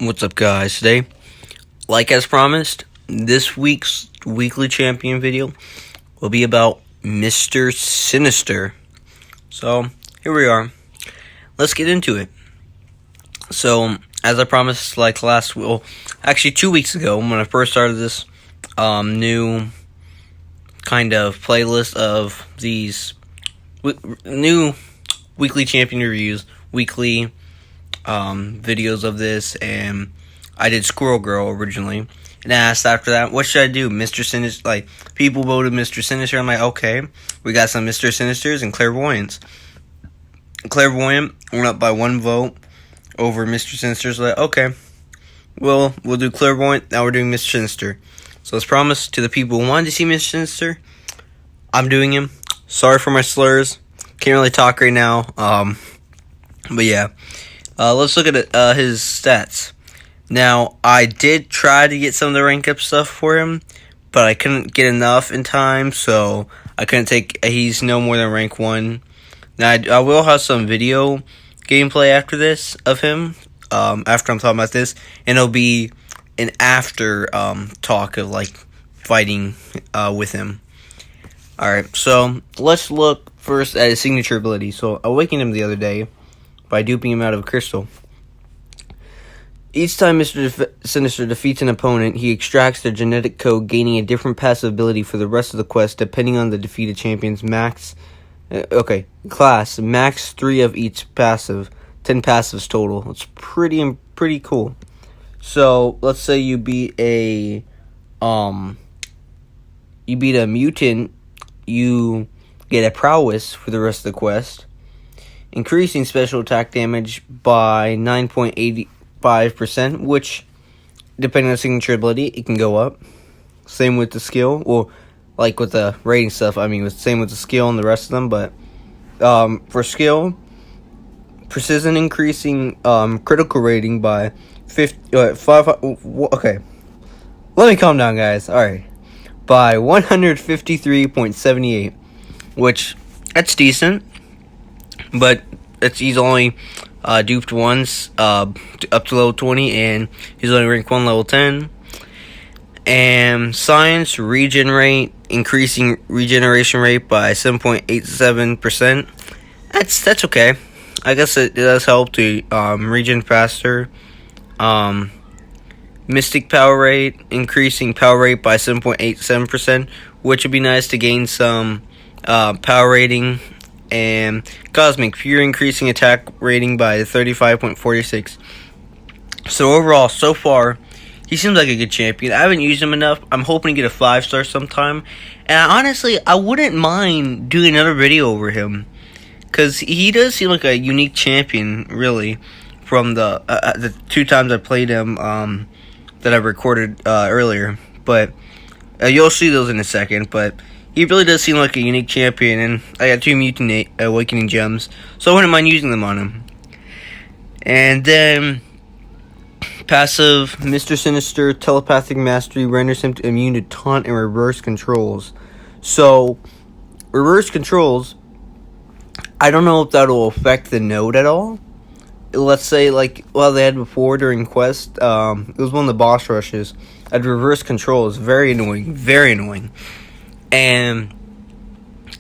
What's up, guys? Today, like as promised, this week's weekly champion video will be about Mr. Sinister. So, here we are. Let's get into it. So, as I promised, like actually 2 weeks ago, when I first started this new kind of playlist of these new weekly champion reviews, weekly videos of this, and I did Squirrel Girl originally, and I asked after that, what should I do? Mr. Sinister, like, people voted Mr. Sinister. I'm like, okay, we got some Mr. Sinisters and Clairvoyants. Clairvoyant went up by 1 vote over Mr. Sinister, so like, okay, well, we'll do Clairvoyant, now we're doing Mr. Sinister. So as promised to the people who wanted to see Mr. Sinister, I'm doing him. Sorry for my slurs, can't really talk right now, but yeah. Let's look at his stats. Now, I did try to get some of the rank up stuff for him, but I couldn't get enough in time, so I couldn't take. He's no more than rank 1. Now, I will have some video gameplay after this of him, after I'm talking about this, and it'll be an after talk of like fighting with him. Alright, so let's look first at his signature ability. So, I awakened him the other day by duping him out of a crystal. Each time Mr. Sinister defeats an opponent, he extracts their genetic code, gaining a different passive ability for the rest of the quest, depending on the defeated champion's class. Max 3 of each passive, 10 passives total. It's pretty cool. So let's say you beat a mutant, you get a prowess for the rest of the quest, increasing special attack damage by 9.85%, which, depending on the signature ability, it can go up. Same with the skill, well, like with the rating stuff, same with the skill and the rest of them, but for skill, precision increasing critical rating by 5, okay, let me calm down, guys, alright, by 153.78, which, that's decent. But he's only duped once, up to level 20, and he's only ranked 1 level 10. And science, regenerate, increasing regeneration rate by 7.87%. That's okay. I guess it does help to regen faster. Mystic power rate, increasing power rate by 7.87%, which would be nice to gain some power rating. And Cosmic, pure, increasing attack rating by 35.46. So overall, so far, he seems like a good champion. I haven't used him enough. I'm hoping to get a 5-star sometime. And honestly, I wouldn't mind doing another video over him, because he does seem like a unique champion, really, from the 2 times I played him that I recorded earlier. But you'll see those in a second, but he really does seem like a unique champion, and I got 2 Mutant Awakening Gems, so I wouldn't mind using them on him. And then, passive, Mr. Sinister, Telepathic Mastery, renders him immune to taunt and reverse controls. So, reverse controls, I don't know if that will affect the node at all. Let's say, like, they had before during Quest, it was one of the boss rushes, at reverse controls, very annoying. And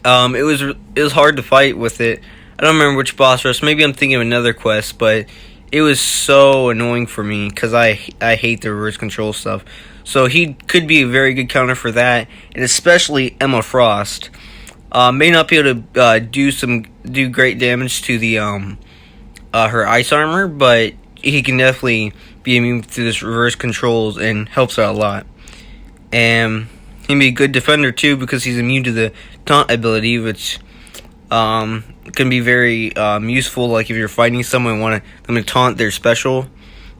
it was hard to fight with it. I don't remember which boss rush. Maybe I'm thinking of another quest, but it was so annoying for me because I hate the reverse control stuff. So he could be a very good counter for that, and especially Emma Frost. May not be able to do great damage to the her ice armor, but he can definitely be immune to this reverse controls and helps out a lot. And he can be a good defender too, because he's immune to the taunt ability, which can be very useful. Like if you're fighting someone and want them to taunt their special,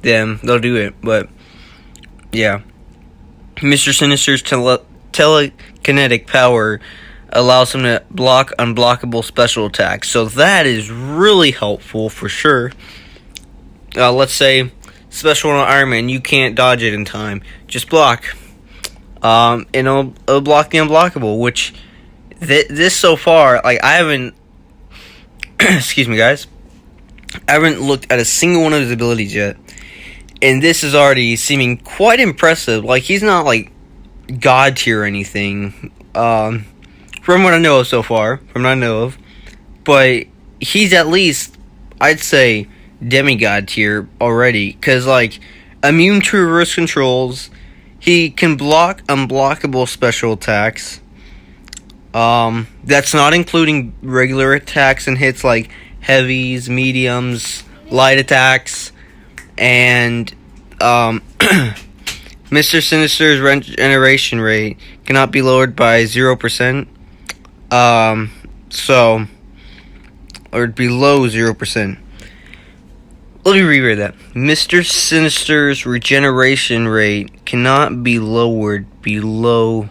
then they'll do it. But yeah, Mr. Sinister's telekinetic power allows him to block unblockable special attacks, so that is really helpful for sure. Let's say special on Iron Man, you can't dodge it in time, just block. And it'll block the unblockable, which this so far, like, I haven't excuse me, guys, I haven't looked at a single one of his abilities yet, And this is already seeming quite impressive. Like, he's not, like, God tier or anything. From what I know of so far. From what I know of. But he's at least, I'd say, demigod tier already. Because, like, immune to reverse controls. He can block unblockable special attacks. That's not including regular attacks and hits like heavies, mediums, light attacks, and Mr. Sinister's regeneration rate cannot be lowered by 0%. Or below 0%. Let me reread that. Mr. Sinister's regeneration rate cannot be lowered below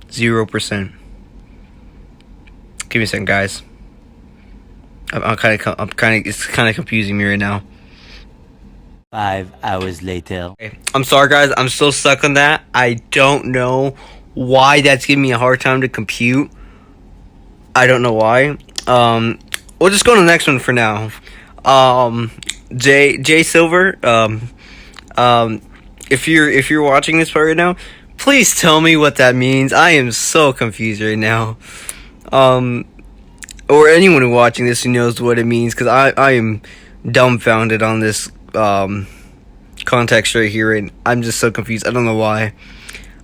0%. Give me a second, guys. It's kind of confusing me right now. 5 hours later. Okay. I'm sorry, guys. I'm still stuck on that. I don't know why that's giving me a hard time to compute. I don't know why. We'll just go to the next one for now. J Silver. If you're watching this part right now, please tell me what that means. I am so confused right now. Or anyone who watching this who knows what it means, because I am dumbfounded on this context right here, and I'm just so confused. I don't know why.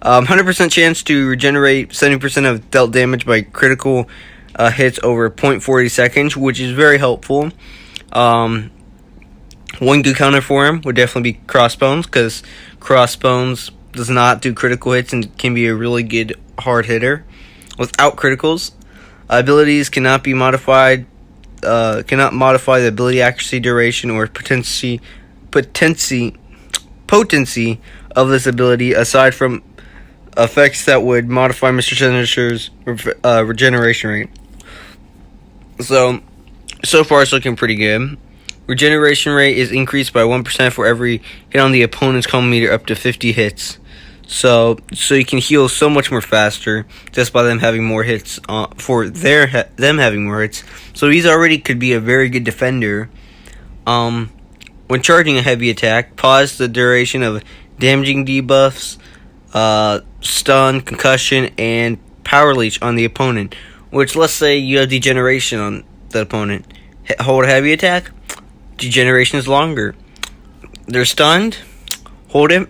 100% chance to regenerate 70% of dealt damage by critical hits over 0.40 seconds, which is very helpful. One good counter for him would definitely be Crossbones, because Crossbones does not do critical hits and can be a really good hard hitter without criticals. Abilities cannot be modified. Cannot modify the ability accuracy, duration, or potency of this ability, aside from effects that would modify Mr. Sinister's regeneration rate. So far it's looking pretty good. Regeneration rate is increased by 1% for every hit on the opponent's combo meter up to 50 hits. So you can heal so much more faster just by them having more hits them having more hits. So he's already could be a very good defender. When charging a heavy attack, pause the duration of damaging debuffs, stun, concussion, and power leech on the opponent. Which, let's say you have degeneration on the opponent. Hold a heavy attack, degeneration is longer. They're stunned, hold it,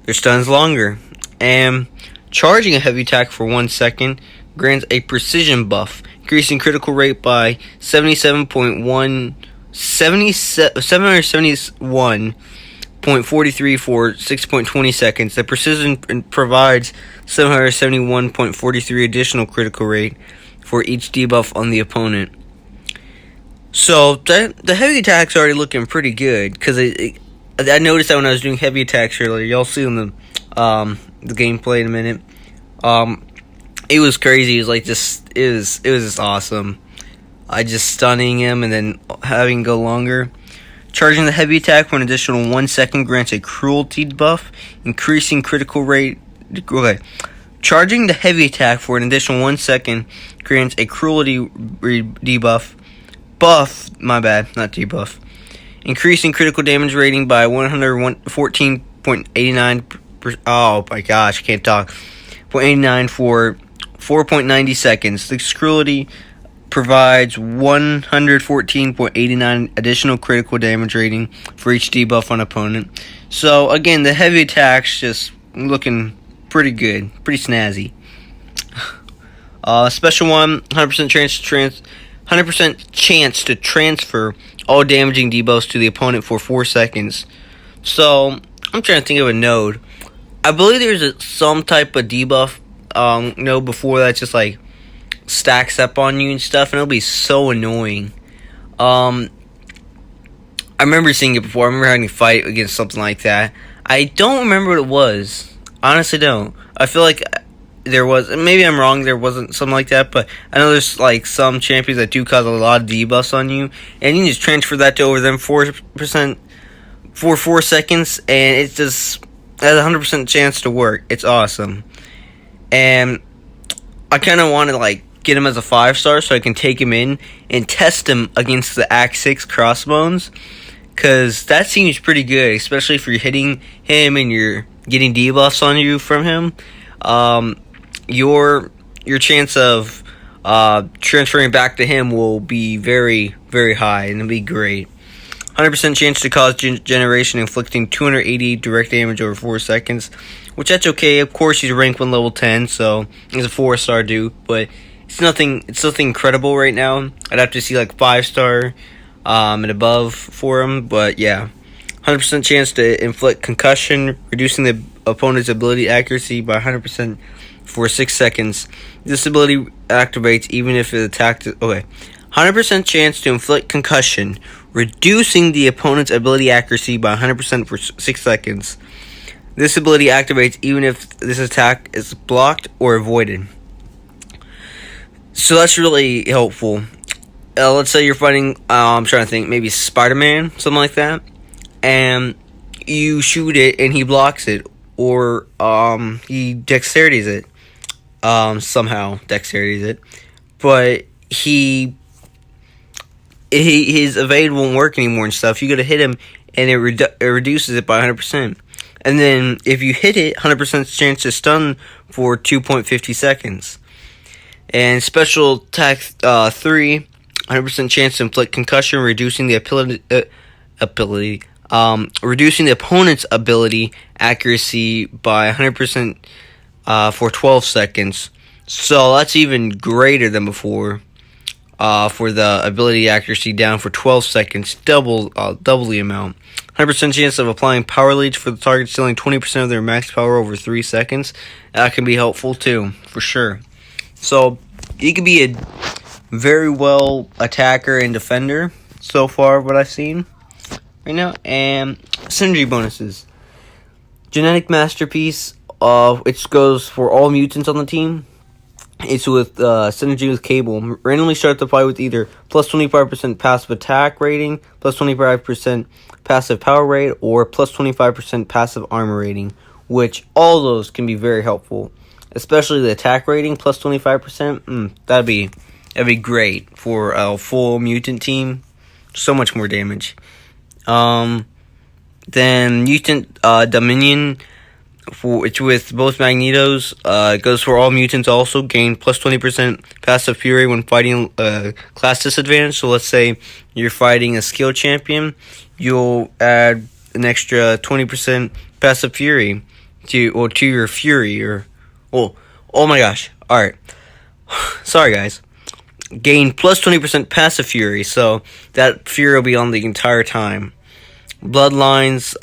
their stun's longer. And charging a heavy attack for 1 second grants a precision buff, increasing critical rate by 771.43 for 6.20 seconds. The precision provides 771.43 additional critical rate for each debuff on the opponent. So the heavy attacks are already looking pretty good, because I noticed that when I was doing heavy attacks earlier. Y'all see in the gameplay in a minute. It was crazy. It was like just it was just awesome. I just stunning him and then having him go longer. Charging the heavy attack for an additional 1 second grants a cruelty buff, increasing critical rate. Okay. Charging the heavy attack for an additional 1 second grants a cruelty debuff. My bad, not debuff. Increasing critical damage rating by 114.89. Oh my gosh, I can't talk. 0.89 for 4.90 seconds. This cruelty provides 114.89 additional critical damage rating for each debuff on opponent. So again, the heavy attacks just looking pretty good, pretty snazzy. Special one, 100% chance to transfer all damaging debuffs to the opponent for 4 seconds. So I'm trying to think of a node. I believe there's some type of debuff node before that just like stacks up on you and stuff, and it'll be so annoying. I remember seeing it before. I remember having to fight against something like that. I don't remember what it was. Honestly, don't. I feel like there was. Maybe I'm wrong. There wasn't something like that, but I know there's like some champions that do cause a lot of debuffs on you, and you can just transfer that to over them 4% for 4 seconds, and it just has a 100% chance to work. It's awesome, and I kind of want to like get him as a 5-star so I can take him in and test him against the Act 6 Crossbones, because that seems pretty good, especially if you're hitting him and you're getting debuffs on you from him. Your chance of transferring back to him will be very, very high, and it'll be great. 100% chance to cause generation, inflicting 280 direct damage over 4 seconds, which that's okay. Of course, he's rank 1 level 10, so he's a 4-star dude, but it's nothing incredible right now. I'd have to see like 5-star and above for him, but yeah. 100% chance to inflict concussion, reducing the opponent's ability accuracy by 100% for 6 seconds. This ability activates even if it attacked. Okay. 100% chance to inflict concussion, reducing the opponent's ability accuracy by 100% for 6 seconds. This ability activates even if this attack is blocked or avoided. So that's really helpful. Let's say you're fighting, I'm trying to think, maybe Spider-Man, something like that, and you shoot it and he blocks it, or he dexterities it, somehow dexterities it, but his evade won't work anymore and stuff. You gotta hit him, and it reduces it by 100%. And then if you hit it, 100% chance to stun for 2.50 seconds. And special attack 3, 100% chance to inflict concussion, reducing the reducing the opponent's ability accuracy by 100% for 12 seconds. So that's even greater than before. For the ability accuracy down for 12 seconds, double the amount. 100% chance of applying power leech for the target, stealing 20% of their max power over 3 seconds. That can be helpful too, for sure. So he could be a very well attacker and defender so far, what I've seen right now. And synergy bonuses. Genetic masterpiece. It goes for all mutants on the team. It's with synergy with Cable. Randomly start the fight with either plus 25% passive attack rating, plus 25% passive power rate, or plus 25% passive armor rating, which all those can be very helpful. Especially the attack rating, plus 25%. That'd be great for a full mutant team. So much more damage. Then Mutant Dominion. Which with both Magnetos, it goes for all mutants also. Gain plus 20% passive fury when fighting class disadvantage. So let's say you're fighting a skill champion, you'll add an extra 20% passive fury to your fury. Oh my gosh! All right, sorry guys. Gain plus 20% passive fury, so that fury will be on the entire time. Bloodlines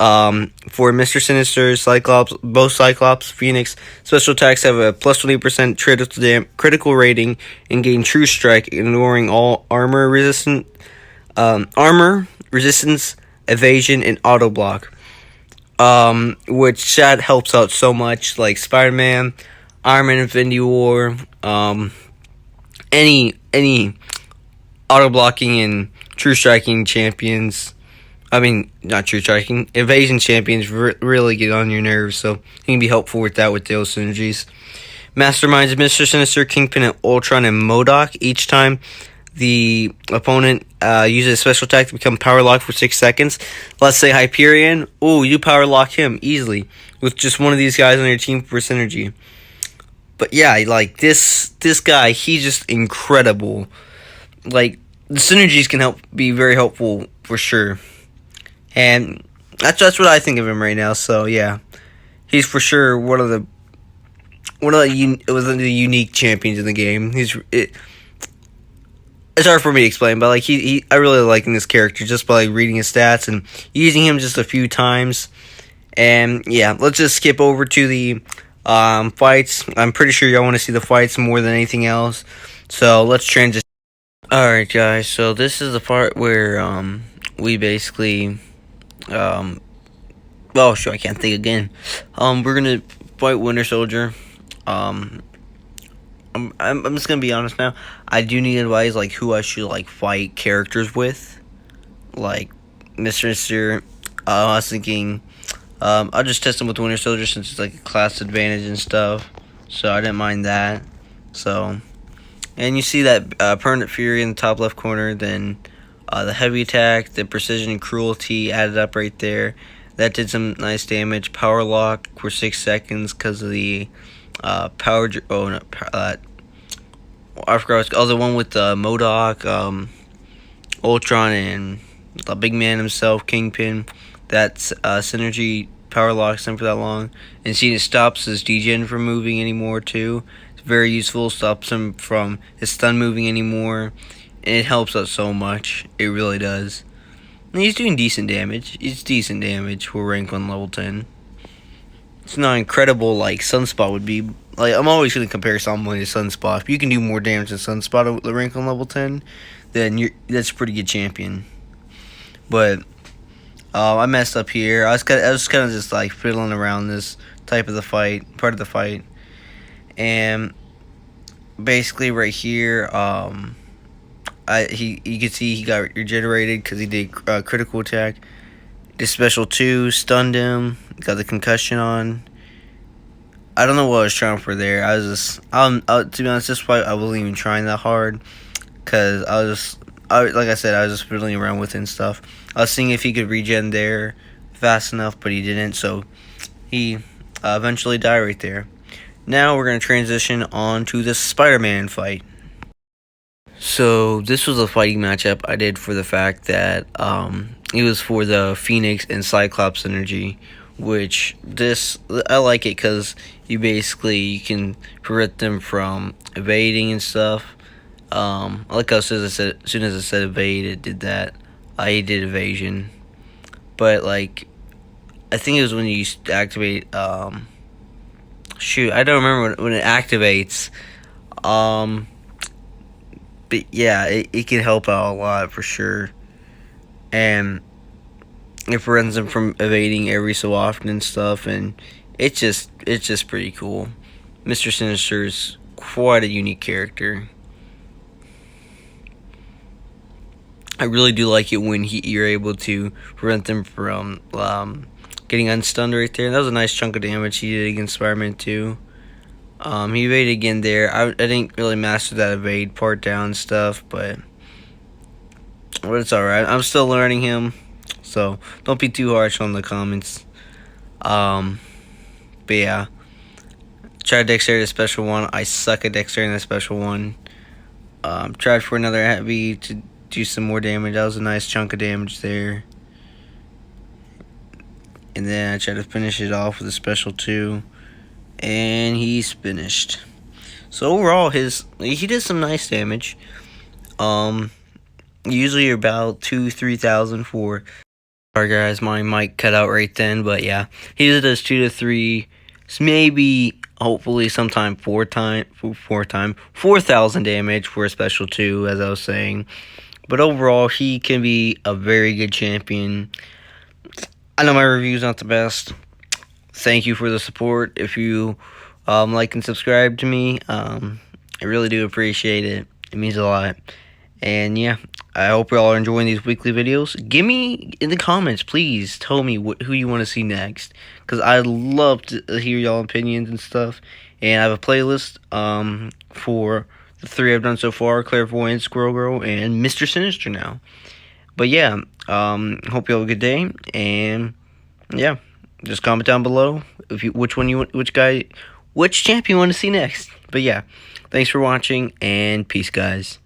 for Mr. Sinister, Cyclops, both Cyclops, Phoenix. Special attacks have a plus 20% critical rating and gain True Strike, ignoring all armor resistance, evasion, and auto block. Which that helps out so much, like Spider-Man, Iron Man, Infinity War, any auto blocking and True Striking champions. I mean, not true striking. Evasion champions really get on your nerves, so he can be helpful with that with those synergies. Masterminds, Mr. Sinister, Kingpin, and Ultron, and MODOK. Each time the opponent uses a special attack to become power locked for 6 seconds. Let's say Hyperion. Oh, you power lock him easily with just one of these guys on your team for synergy. But yeah, like this guy, he's just incredible. Like the synergies can be very helpful for sure. And that's what I think of him right now. So yeah, he's for sure one of the unique champions in the game. It's hard for me to explain, but like I really like this character just by like, reading his stats and using him just a few times. And yeah, let's just skip over to the fights. I'm pretty sure y'all want to see the fights more than anything else. So let's transition. All right, guys. So this is the part where we basically. Oh, sure, I can't think again. We're gonna fight Winter Soldier. I'm just gonna be honest now. I do need advice, like who I should like fight characters with, like Mr. I was thinking, I'll just test him with Winter Soldier since it's like a class advantage and stuff. So I didn't mind that. So, and you see that permanent fury in the top left corner. Then The heavy attack, the precision and cruelty added up right there. That did some nice damage. Power lock for 6 seconds because of the power. Oh no, I forgot. The one with MODOK, Ultron, and the big man himself, Kingpin. That's synergy power locks him for that long, and see it stops his degen from moving anymore too. It's very useful. Stops him from his stun moving anymore, and it helps out so much. It really does. And he's doing decent damage. It's decent damage for rank 1 level 10. It's not incredible like Sunspot would be. Like, I'm always going to compare someone to Sunspot. If you can do more damage than Sunspot at the rank 1 level 10, then that's a pretty good champion. But I messed up here. I was kind of just like fiddling around this part of the fight, and basically right here, you can see he got regenerated because he did critical attack. Did special 2, stunned him, got the concussion on. I don't know what I was trying for there. I was just, to be honest, this fight I wasn't even trying that hard, because like I said, I was just fiddling around with it and stuff. I was seeing if he could regen there fast enough, but he didn't, so he eventually died right there. Now we're going to transition on to the Spider-Man fight. So this was a fighting matchup I did for the fact that it was for the Phoenix and Cyclops synergy, which I like it because you can prevent them from evading and stuff. I like how as soon as I said evade, it did that. I did evasion, but like I think it was when you activate. Shoot, I don't remember when it activates. But yeah, it can help out a lot for sure, and it prevents them from evading every so often and stuff, and it's just pretty cool. Mr. Sinister is quite a unique character. I really do like it when you're able to prevent them from getting unstunned right there. That was a nice chunk of damage he did against Spider-Man 2. He evaded again there. I didn't really master that evade part down and stuff, but it's alright. I'm still learning him, so don't be too harsh on the comments. But yeah, tried dexterity special 1. I suck at dexterity in the special 1. Tried for another heavy to do some more damage. That was a nice chunk of damage there. And then I tried to finish it off with a special 2. And he's finished. So overall, he did some nice damage. Usually about 2,000-3,000 for. Sorry guys, my mic cut out right then, but yeah, he usually does 2 to 3, maybe hopefully sometime 4,000 damage for a special 2, as I was saying. But overall, he can be a very good champion. I know my review's not the best. Thank you for the support. If you like and subscribe to me, I really do appreciate it. It means a lot. And yeah, I hope you all are enjoying these weekly videos. Give me in the comments, please tell me who you want to see next, because I'd love to hear y'all opinions and stuff. And I have a playlist for the 3 I've done so far: Clairvoyant, Squirrel Girl, and Mr. Sinister now. But yeah, hope you have a good day, and yeah, just comment down below which champion you want to see next. But yeah, thanks for watching, and peace, guys.